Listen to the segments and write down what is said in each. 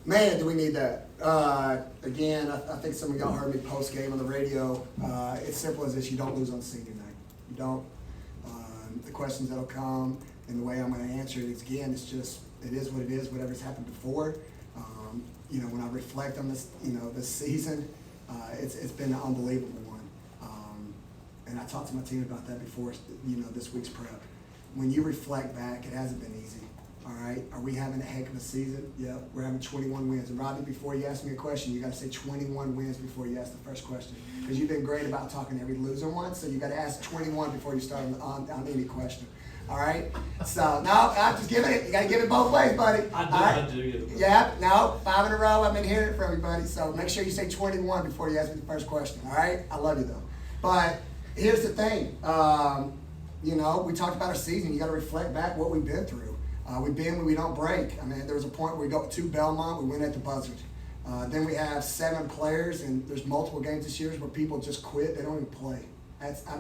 Man, do we need that. Again, I think some of y'all heard me post-game on the radio. It's simple as this: you don't lose on senior night. You don't. The questions that'll come and the way I'm going to answer it is, again, it's just, it is what it is, whatever's happened before. When I reflect on this, this season, it's been an unbelievable one. And I talked to my team about that before, this week's prep. When you reflect back, it hasn't been easy. All right, are we having a heck of a season? Yep, we're having 21 wins. And Robbie, before you ask me a question, you got to say 21 wins before you ask the first question. Because you've been great about talking to every loser once, so you got to ask 21 before you start on any question. All right? So, no, I'm just giving it. You got to give it both ways, buddy. I do give it both ways. Yeah, no, 5 in a row. I've been hearing it from everybody. So make sure you say 21 before you ask me the first question. All right? I love you, though. But here's the thing. We talked about our season. You got to reflect back what we've been through. We bend when we don't break. I mean, there was a point where we go to Belmont, we win at the buzzer. Then we have 7 players, and there's multiple games this year where people just quit. They don't even play.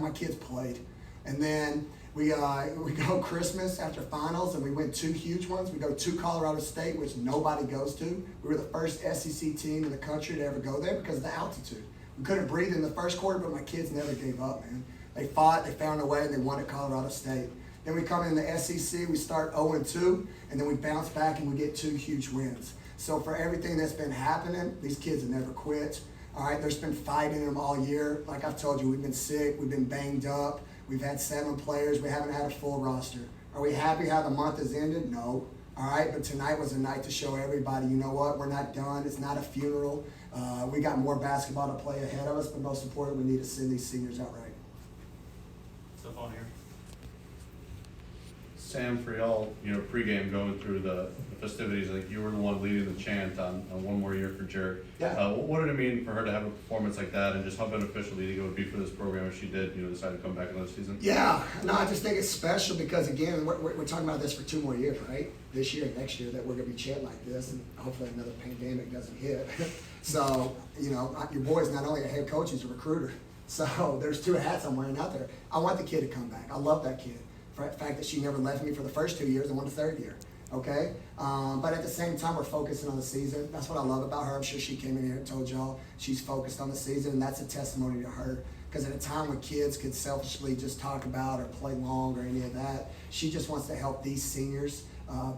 My kids played. And then we go Christmas after finals, and we win 2 huge ones. We go to Colorado State, which nobody goes to. We were the first SEC team in the country to ever go there because of the altitude. We couldn't breathe in the first quarter, but my kids never gave up, man. They fought, they found a way, and they won at Colorado State. Then we come in the SEC, we start 0-2, and then we bounce back and we get 2 huge wins. So for everything that's been happening, these kids have never quit. All right, there's been fighting in them all year. Like I've told you, we've been sick, we've been banged up, we've had 7 players, we haven't had a full roster. Are we happy how the month has ended? No. All right, but tonight was a night to show everybody, you know what, we're not done, it's not a funeral. We got more basketball to play ahead of us, but most important, we need to send these seniors out right. Stuff on here. Sam, for y'all, pregame going through the festivities, I think you were the one leading the chant on one more year for Jer. Yeah. What did it mean for her to have a performance like that, and just how beneficial do you think it would be for this program if she did, decide to come back another season? Yeah, no, I just think it's special because, again, we're talking about this for 2 more years, right? This year and next year that we're going to be chanting like this, and hopefully another pandemic doesn't hit. So, your boy's not only a head coach, he's a recruiter. So there's 2 hats I'm wearing out there. I want the kid to come back. I love that kid. For the fact that she never left me for the first 2 years and won the 3rd year, okay? But at the same time, we're focusing on the season. That's what I love about her. I'm sure she came in here and told y'all she's focused on the season, and that's a testimony to her. Because at a time when kids could selfishly just talk about or play long or any of that, she just wants to help these seniors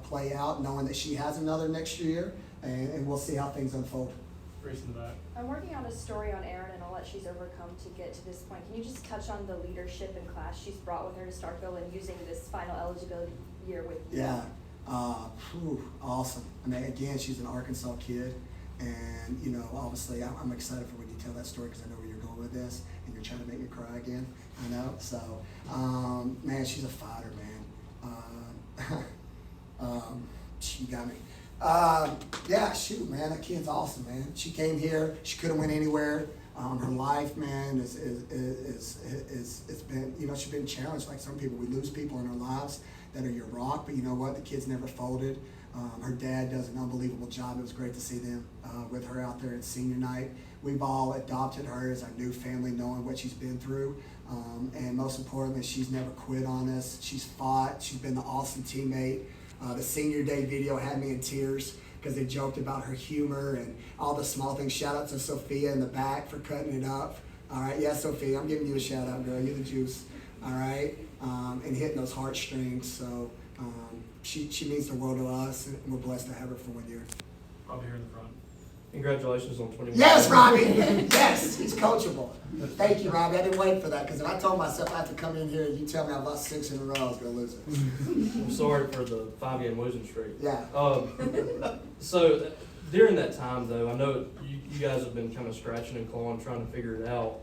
play out, knowing that she has another next year, and we'll see how things unfold. Race in the back. I'm working on a story on Erin and all that she's overcome to get to this point. Can you just touch on the leadership and class she's brought with her to Starkville and using this final eligibility year with you? Yeah, awesome. I mean, again, she's an Arkansas kid, and obviously, I'm excited for when you tell that story because I know where you're going with this, and you're trying to make me cry again. I know. So, man, she's a fighter, man. You got me. Yeah, shoot, man, that kid's awesome, man. She came here. She could have went anywhere. Her life, man, it's been, she's been challenged like some people. We lose people in our lives that are your rock, but you know what? The kid's never folded. Her dad does an unbelievable job. It was great to see them with her out there at senior night. We've all adopted her as our new family, knowing what she's been through. And most importantly, she's never quit on us. She's fought. She's been the awesome teammate. The senior day video had me in tears because they joked about her humor and all the small things. Shout out to Sophia in the back for cutting it up. All right, yeah, Sophia, I'm giving you a shout out, girl. You're the juice. All right, and hitting those heartstrings. So she means the world to us, and we're blessed to have her for 1 year. Robbie here in the front. Congratulations on 21. Yes, Robbie. Yes, he's coachable. Thank you, Robbie. I didn't wait for that because if I told myself I have to come in here and you tell me I lost 6 in a row, I was going to lose it. I'm sorry for the 5-game losing streak. Yeah. So during that time, though, I know you guys have been kind of scratching and clawing, trying to figure it out.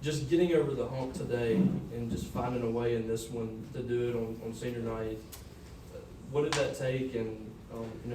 Just getting over the hump today and just finding a way in this one to do it on senior night, what did that take, and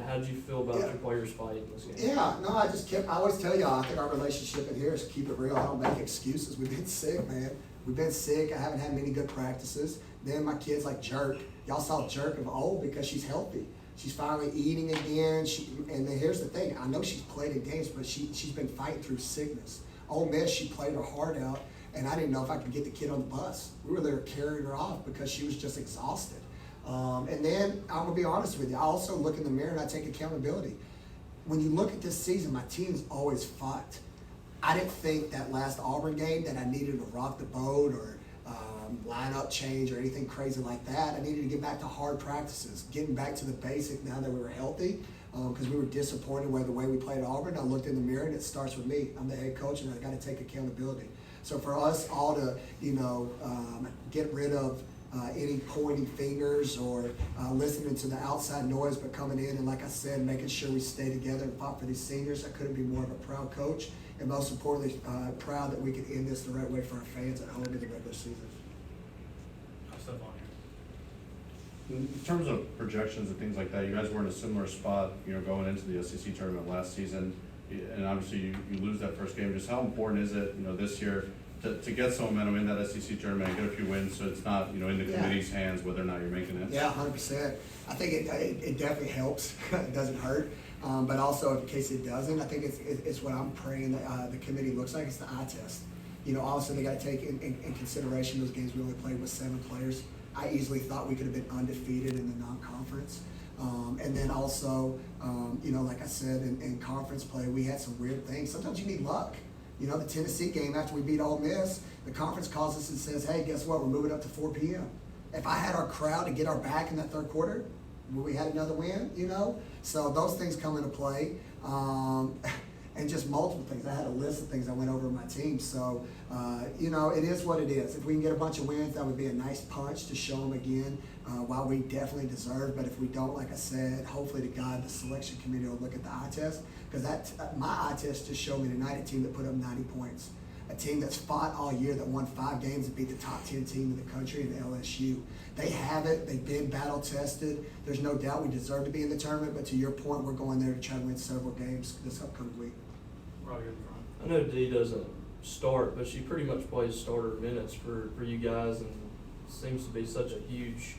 how did you feel about your players fighting this game? Yeah, no, I always tell y'all, I think our relationship in here is keep it real. I don't make excuses. We've been sick, man. We've been sick. I haven't had many good practices. Then my kids like Jerk. Y'all saw Jerk of old because she's healthy. She's finally eating again. And then here's the thing. I know she's played in games, but she's been fighting through sickness. Ole Miss, she played her heart out, and I didn't know if I could get the kid on the bus. We were there carrying her off because she was just exhausted. And then I'm gonna be honest with you. I also look in the mirror and I take accountability. when you look at this season, my team's always fought. I didn't think that last Auburn game that I needed to rock the boat or lineup change or anything crazy like that. I needed to get back to hard practices, getting back to the basic now that we were healthy, because we were disappointed with the way we played at Auburn. I looked in the mirror, and it starts with me. I'm the head coach, and I got to take accountability. So for us all to, get rid of any pointing fingers or listening to the outside noise, but coming in and, like I said, making sure we stay together and fought for these seniors. I couldn't be more of a proud coach, and most importantly, proud that we could end this the right way for our fans at home in the regular season. I'll step on here. In terms of projections and things like that, you guys were in a similar spot, going into the SEC tournament last season, and obviously you lose that first game. Just how important is it, this year to get some momentum in that SEC tournament and get a few wins, so it's not, in the committee's hands whether or not you're making it? Yeah, 100%. I think it definitely helps. It doesn't hurt. But also, in case it doesn't, I think it's what I'm praying that the committee looks like. It's the eye test. Also they got to take in consideration those games we only played with 7 players. I easily thought we could have been undefeated in the non-conference. And then also, like I said, in conference play, we had some weird things. Sometimes you need luck. The Tennessee game after we beat Ole Miss, the conference calls us and says, hey, guess what? We're moving up to 4 p.m. If I had our crowd to get our back in that third quarter, would we had another win, So those things come into play. And just multiple things. I had a list of things I went over with my team. So, it is what it is. If we can get a bunch of wins, that would be a nice punch to show them again why we definitely deserve. But if we don't, like I said, hopefully to God, the selection committee will look at the eye test. Because my eye test just showed me tonight a team that put up 90 points. A team that's fought all year, that won 5 games and beat the top 10 team in the country in LSU. They have it. They've been battle tested. There's no doubt we deserve to be in the tournament. But to your point, we're going there to try to win several games this upcoming week. Right here in the front. I know Dee doesn't start, but she pretty much plays starter minutes for you guys, and seems to be such a huge,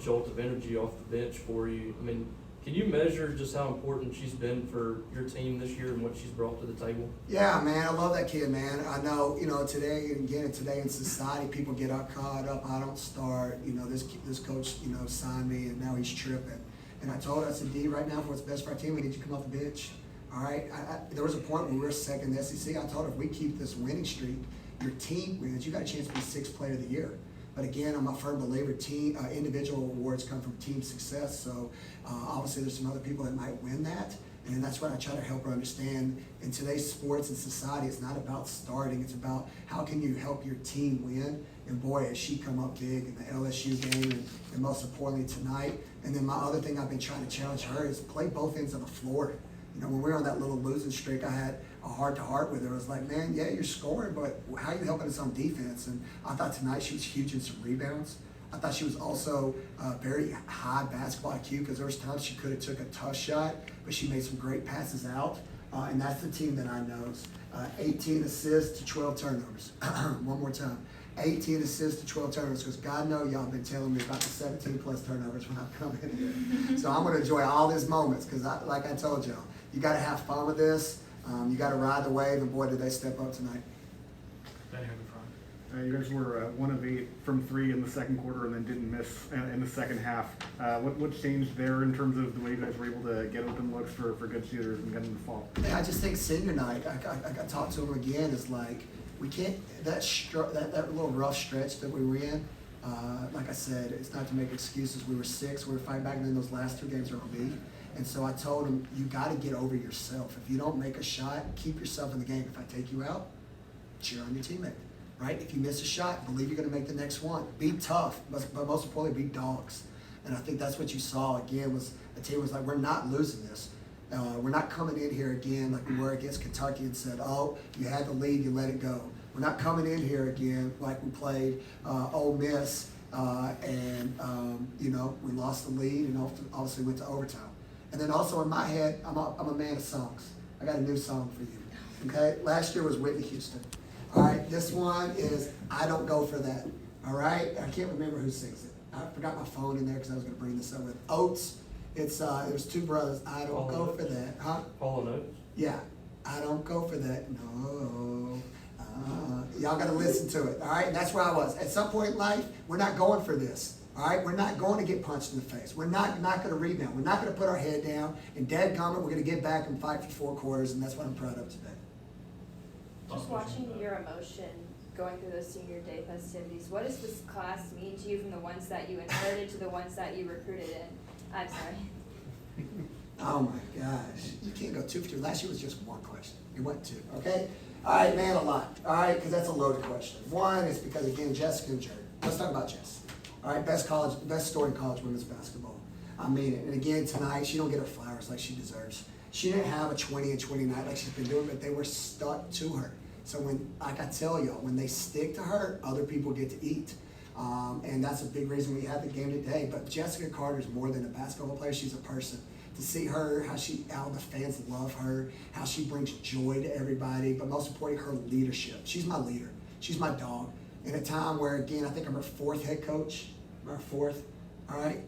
jolt of energy off the bench for you. I mean, can you measure just how important she's been for your team this year and what she's brought to the table? Yeah, man, I love that kid, man. I know, today in society, people get caught up. I don't start. This coach, signed me, and now he's tripping. And I told her, I said, D, right now, for what's best for our team, we need you to come off the bench. All right, there was a point when we were second in the SEC. I told her, if we keep this winning streak, your team wins, you got a chance to be 6th player of the year. But again, I'm a firm believer, individual awards come from team success. So obviously there's some other people that might win that. And that's what I try to help her understand. In today's sports and society, it's not about starting. It's about how can you help your team win. And boy, has she come up big in the LSU game and most importantly tonight. And then my other thing I've been trying to challenge her is play both ends of the floor. When we were on that little losing streak, I had a heart-to-heart with her. I was like, man, yeah, you're scoring, but how are you helping us on defense? And I thought tonight she was huge in some rebounds. I thought she was also very high basketball IQ, because there was times she could have took a tough shot, but she made some great passes out. And that's the team that I know. 18 assists to 12 turnovers. One more time. 18 assists to 12 turnovers, because God knows y'all been telling me about the 17-plus turnovers when I come in here. So I'm going to enjoy all these moments, because like I told y'all, you got to have fun with this. You got to ride the wave, and boy, did they step up tonight. Then here in the front. You guys were 1 of 8 from 3 in the second quarter, and then didn't miss in the second half. What changed there in terms of the way you guys were able to get open looks for good shooters and get them to fall? Yeah, I just think senior night, I talked to him again, is like, we can't, that little rough stretch that we were in, like I said, it's not to make excuses. We were 6, we were fighting back, and then those last 2 games are on me. And so I told him, you got to get over yourself. If you don't make a shot, keep yourself in the game. If I take you out, cheer on your teammate, right? If you miss a shot, believe you're going to make the next one. Be tough, but most importantly, be dogs. And I think that's what you saw again, was the team was like, we're not losing this. We're not coming in here again like we were against Kentucky and said, oh, you had the lead, you let it go. We're not coming in here again like we played Ole Miss and we lost the lead and obviously went to overtime. And then also in my head, I'm a man of songs. I got a new song for you, okay? Last year was Whitney Houston. All right, this one is I Don't Go For That, all right? I can't remember who sings it. I forgot my phone in there because I was going to bring this up with Oates. There's 2 brothers. I don't go for that, huh? Paul and Oates? Yeah, I don't go for that. No. Y'all got to listen to it. All right, and that's where I was. At some point in life, we're not going for this. All right, we're not going to get punched in the face. We're not going to rebound. We're not going to put our head down. And dadgummit, we're going to get back and fight for 4 quarters, and that's what I'm proud of today. Just watching your emotion going through those senior day festivities, what does this class mean to you from the ones that you inherited to the ones that you recruited in? I'm sorry. Oh my gosh, you can't go 2 for 2. Last year was just 1 question. It went 2, okay? All right, man, a lot. All right, because that's a loaded question. 1 is because, again, Jessica and Jared. Let's talk about Jess. All right, best story in college women's basketball. I mean it. And again, tonight, she don't get her flowers like she deserves. She didn't have a 20 and 20 night like she's been doing, but they were stuck to her. So when, like I tell y'all, when they stick to her, other people get to eat. And that's a big reason we had the game today. But Jessica Carter is more than a basketball player. She's a person. To see her, how the fans love her, how she brings joy to everybody, but most importantly, her leadership. She's my leader. She's my dog. In a time where, again, I think I'm her 4th head coach, our 4th, all right?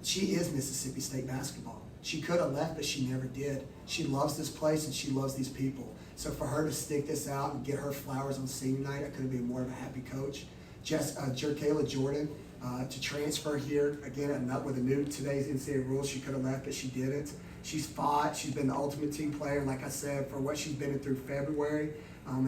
She is Mississippi State basketball. She could have left, but she never did. She loves this place and she loves these people. So for her to stick this out and get her flowers on senior night, I couldn't be more of a happy coach. Kayla Jordan, to transfer here, again, not with the new today's NCAA rules, she could have left, but she didn't. She's fought, she's been the ultimate team player, and like I said, for what she's been through February,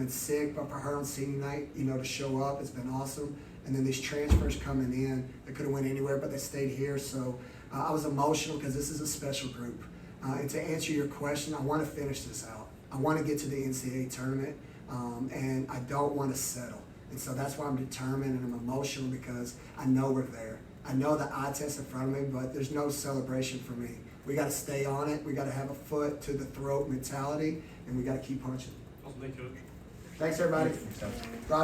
it's sick, but for her on senior night, to show up, it's been awesome. And then these transfers coming in, they could have went anywhere, but they stayed here, so I was emotional because this is a special group. And to answer your question, I want to finish this out. I want to get to the NCAA tournament, and I don't want to settle. And so that's why I'm determined and I'm emotional because I know we're there. I know the eye test in front of me, but there's no celebration for me. We got to stay on it. We got to have a foot to the throat mentality, and we got to keep punching. Awesome, thank you, Coach. Thanks, everybody.